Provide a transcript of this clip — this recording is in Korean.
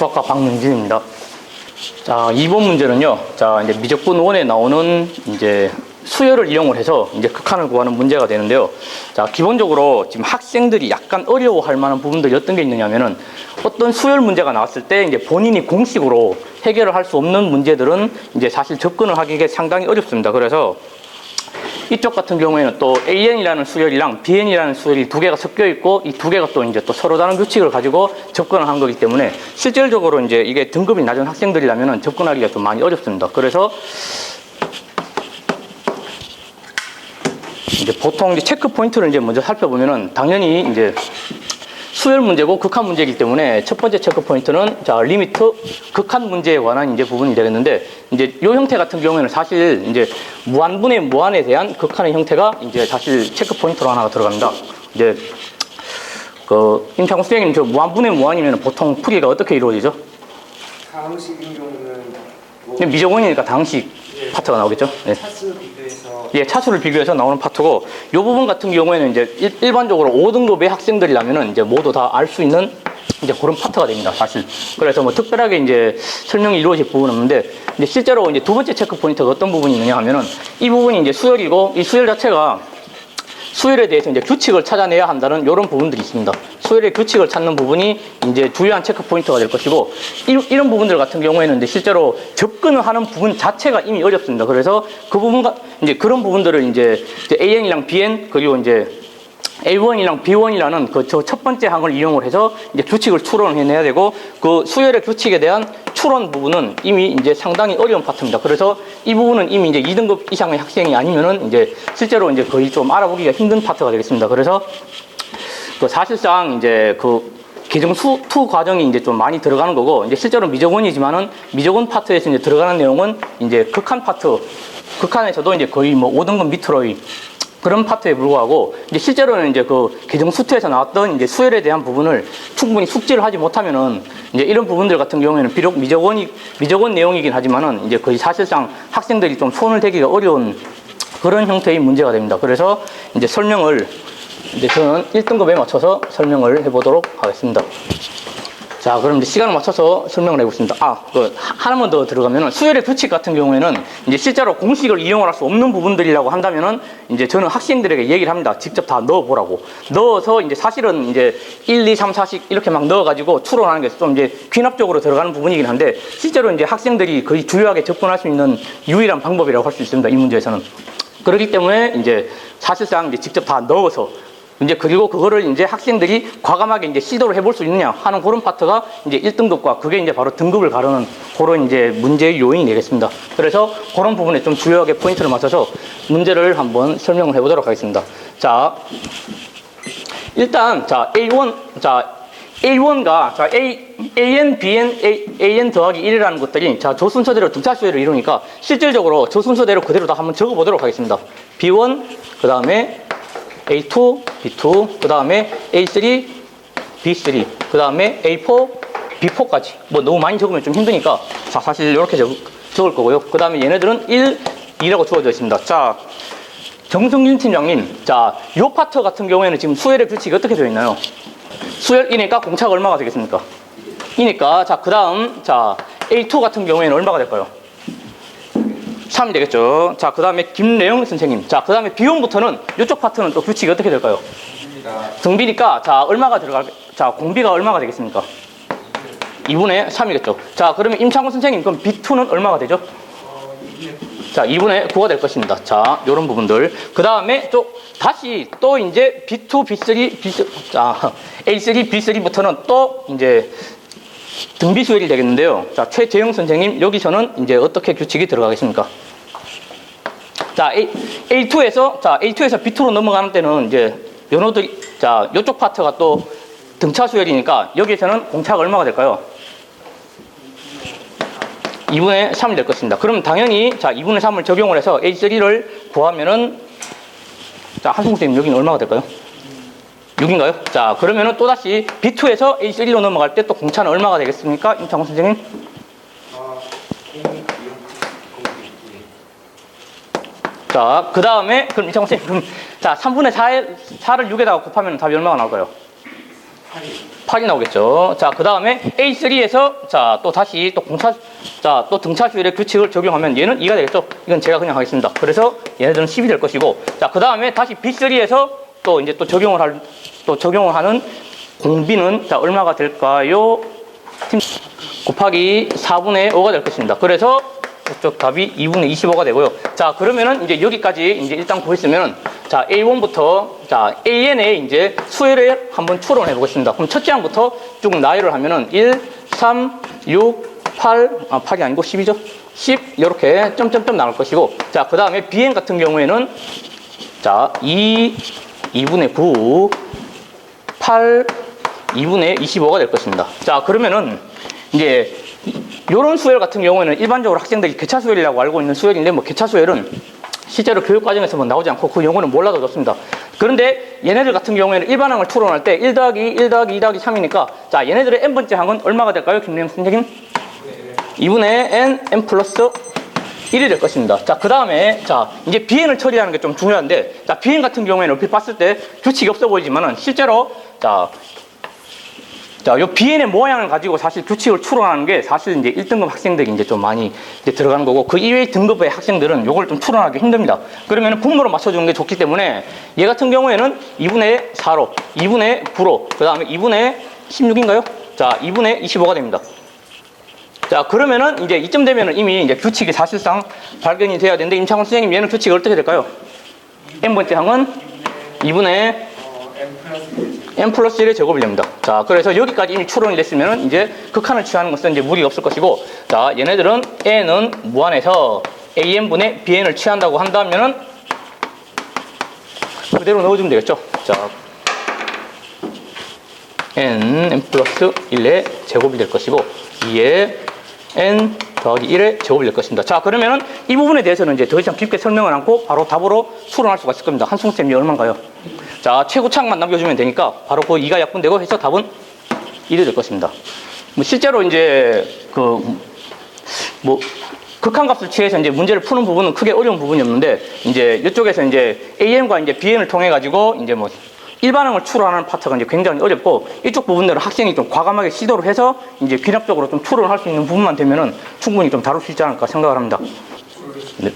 수학과 박명진입니다. 자, 이번 문제는요. 자, 이제 미적분 1에 나오는 이제 수열을 이용을 해서 이제 극한을 구하는 문제가 되는데요. 자, 기본적으로 지금 학생들이 약간 어려워할 만한 부분들이 어떤 게 있느냐면은 어떤 수열 문제가 나왔을 때 이제 본인이 공식으로 해결을 할 수 없는 문제들은 이제 사실 접근을 하기가 상당히 어렵습니다. 그래서 이쪽 같은 경우에는 또 AN이라는 수열이랑 BN이라는 수열이 두 개가 섞여 있고 이 두 개가 또 이제 또 서로 다른 규칙을 가지고 접근을 한 거기 때문에 실질적으로 이제 이게 등급이 낮은 학생들이라면 접근하기가 좀 많이 어렵습니다. 그래서 이제 보통 이제 체크 포인트를 이제 먼저 살펴보면은 당연히 이제 수열 문제고 극한 문제이기 때문에 첫 번째 체크 포인트는 자, 리미트 극한 문제에 관한 이제 부분이 되겠는데 이제 요 형태 같은 경우에는 사실 이제 무한분의 무한에 대한 극한의 형태가 이제 사실 체크 포인트로 하나가 들어갑니다. 이제 임창훈 선생님 저 무한분의 무한이면 보통 풀이가 어떻게 이루어지죠? 다항식인 경우는 뭐 미적원이니까 다항식 파트가 나오겠죠? 네. 차수 비교해서 예, 차수를 비교해서 나오는 파트고, 이 부분 같은 경우에는 이제 일반적으로 5등급의 학생들이라면은 이제 모두 다 알 수 있는 이제 그런 파트가 됩니다, 사실. 그래서 뭐 특별하게 이제 설명이 이루어질 부분은 없는데, 이제 실제로 이제 두 번째 체크 포인트가 어떤 부분이 있느냐 하면은 이 부분이 이제 수열이고, 이 수열 자체가 수열에 대해서 이제 규칙을 찾아내야 한다는 이런 부분들이 있습니다. 수열의 규칙을 찾는 부분이 이제 주요한 체크 포인트가 될 것이고, 이런 부분들 같은 경우에는 이제 실제로 접근을 하는 부분 자체가 이미 어렵습니다. 그래서 그 부분과 이제 그런 부분들을 이제 AN이랑 BN 그리고 이제 A1이랑 B1이라는 그 첫 번째 항을 이용을 해서 이제 규칙을 추론을 해내야 되고, 그 수열의 규칙에 대한 추론 부분은 이미 이제 상당히 어려운 파트입니다. 그래서 이 부분은 이미 이제 2등급 이상의 학생이 아니면은 이제 실제로 이제 거의 좀 알아보기가 힘든 파트가 되겠습니다. 그래서 그 사실상 이제 그 계정수 2 과정이 이제 좀 많이 들어가는 거고, 이제 실제로 미적원이지만은 미적원 파트에서 이제 들어가는 내용은 이제 극한 파트, 극한에서도 이제 거의 뭐 5등급 밑으로의 그런 파트에 불과하고, 이제 실제로는 이제 그 계정 수트에서 나왔던 이제 수열에 대한 부분을 충분히 숙지를 하지 못하면은 이제 이런 부분들 같은 경우에는 비록 미적원 내용이긴 하지만은 이제 거의 사실상 학생들이 좀 손을 대기가 어려운 그런 형태의 문제가 됩니다. 그래서 이제 설명을 이제 저는 1등급에 맞춰서 설명을 해보도록 하겠습니다. 자, 그럼 이제 시간을 맞춰서 설명을 해보겠습니다. 하나만 더 들어가면은 수열의 규칙 같은 경우에는 이제 실제로 공식을 이용을 할 수 없는 부분들이라고 한다면은 이제 저는 학생들에게 얘기를 합니다. 직접 다 넣어보라고. 넣어서 이제 사실은 이제 1, 2, 3, 4씩 이렇게 막 넣어가지고 추론하는 게 좀 이제 귀납적으로 들어가는 부분이긴 한데, 실제로 이제 학생들이 거의 주요하게 접근할 수 있는 유일한 방법이라고 할 수 있습니다. 이 문제에서는. 그렇기 때문에 이제 사실상 이제 직접 다 넣어서 이제 그리고 그거를 이제 학생들이 과감하게 이제 시도를 해볼 수 있느냐 하는 그런 파트가 이제 1등급과 그게 이제 바로 등급을 가르는 그런 이제 문제의 요인이 되겠습니다. 그래서 그런 부분에 좀 주요하게 포인트를 맞춰서 문제를 한번 설명을 해보도록 하겠습니다. 자, 일단 자 A1 자 A1가 자 AN, BN, AN 더하기 1이라는 것들이 자 저 순서대로 등차 수열을 이루니까 실질적으로 저 순서대로 그대로 다 한번 적어보도록 하겠습니다. B1 그 다음에 A2, B2, 그 다음에 A3, B3, 그 다음에 A4, B4까지. 뭐 너무 많이 적으면 좀 힘드니까 자 사실 이렇게 적을 거고요. 그 다음에 얘네들은 1, 2라고 주어져 있습니다. 자, 정승준 팀장님, 자, 요 파트 같은 경우에는 지금 수열의 규칙이 어떻게 되어 있나요? 수열이니까 공차가 얼마가 되겠습니까? 이니까 자, 그 다음 자 A2 같은 경우에는 얼마가 될까요? 3이 되겠죠. 자, 그 다음에 김래영 선생님. 자, 그 다음에 B1부터는 이쪽 파트는 또 규칙이 어떻게 될까요? 등비니까, 자, 얼마가 자, 공비가 얼마가 되겠습니까? 2분의 3이겠죠. 자, 그러면 임창훈 선생님, 그럼 B2는 얼마가 되죠? 자, 2분의 9가 될 것입니다. 자, 요런 부분들. 그 다음에 다시 또 이제 B2, B3, 자, A3, B3부터는 또 이제 등비 수열이 되겠는데요. 자, 최재영 선생님, 여기서는 이제 어떻게 규칙이 들어가겠습니까? 자, A2에서 B2로 넘어가는 때는 이제 요노들이, 자, 요쪽 파트가 또 등차 수열이니까 여기에서는 공차가 얼마가 될까요? 2분의 3이 될 것입니다. 그럼 당연히, 자, 2분의 3을 적용을 해서 A3를 구하면은, 자, 한승우 선생님, 여기는 얼마가 될까요? 6인가요? 자, 그러면은 또다시 B2에서 A3로 넘어갈 때 또 공차는 얼마가 되겠습니까? 임창훈 선생님? 자, 그 다음에, 그럼 임창훈 선생님, 자, 3분의 4를 6에다가 곱하면 답이 얼마가 나올까요? 8이 나오겠죠. 자, 그 다음에 A3에서 자, 또 다시 또 또 등차수열의 규칙을 적용하면 얘는 2가 되겠죠. 이건 제가 그냥 하겠습니다. 그래서 얘네들은 10이 될 것이고, 자, 그 다음에 다시 B3에서 또 이제 또 적용을 하는 공비는 자, 얼마가 될까요? 곱하기 4분의 5가 될 것입니다. 그래서 이쪽 답이 2분의 25가 되고요. 자, 그러면은 이제 여기까지 이제 일단 보였으면은 자, A1부터 자, AN의 이제 수열을 한번 추론해 보겠습니다. 그럼 첫째 항부터 쭉 나열을 하면은 1, 3, 6, 8, 8이 아니고 10이죠. 10 이렇게 점점점 나올 것이고, 자, 그 다음에 BN 같은 경우에는 자, 2분의 9, 8, 2분의 25가 될 것입니다. 자, 그러면은 이제 이런 수열 같은 경우에는 일반적으로 학생들이 개차 수열이라고 알고 있는 수열인데, 뭐 개차 수열은 실제로 교육 과정에서 뭐 나오지 않고 그 용어는 몰라도 좋습니다. 그런데 얘네들 같은 경우에는 일반항을 추론할 때 1 더하기 1 더하기 2 더하기 3이니까 자, 얘네들의 n번째 항은 얼마가 될까요? 김래영 선생님? 2분의 n 플러스 1이 될 것입니다. 자, 그 다음에 자, 이제 BN을 처리하는 게 좀 중요한데, 자, BN 같은 경우에는 얼핏 봤을 때 규칙이 없어 보이지만은 실제로 자, 요 BN의 모양을 가지고 사실 규칙을 추론하는 게 사실 이제 1등급 학생들이 이제 좀 많이 이제 들어가는 거고, 그 이외의 등급의 학생들은 요걸 좀 추론하기 힘듭니다. 그러면 분모로 맞춰주는 게 좋기 때문에 얘 같은 경우에는 2분의 4로, 2분의 9로, 그 다음에 2분의 16인가요? 자, 2분의 25가 됩니다. 자, 그러면은 이제 이쯤 되면은 이미 이제 규칙이 사실상 발견이 돼야 되는데, 임창훈 선생님 얘는 규칙이 어떻게 될까요? n번째 항은 2분의 n 플러스 1의 제곱이 됩니다. 자, 그래서 여기까지 이미 추론이 됐으면은 이제 극한을 취하는 것은 이제 무리가 없을 것이고, 자, 얘네들은 n은 무한에서 an분의 bn을 취한다고 한다면은 그대로 넣어주면 되겠죠. 자, n 플러스 1의 제곱이 될 것이고, 2의 n 더하기 1의 제곱이 될 것입니다. 자, 그러면은 이 부분에 대해서는 이제 더 이상 깊게 설명을 않고 바로 답으로 추론할 수가 있을 겁니다. 한승쌤이 얼마인가요? 자, 최고차항만 남겨주면 되니까 바로 그 2가 약분되고 해서 답은 1이 될 것입니다. 뭐 실제로 이제 뭐 극한값을 취해서 이제 문제를 푸는 부분은 크게 어려운 부분이 없는데, 이제 이쪽에서 이제 AN과 이제 BN을 통해 가지고 이제 뭐 일반항을 추론하는 파트가 이제 굉장히 어렵고, 이쪽 부분들은 학생이 좀 과감하게 시도를 해서 이제 귀납적으로 좀 추론할 수 있는 부분만 되면은 충분히 좀 다룰 수 있지 않을까 생각을 합니다. 네.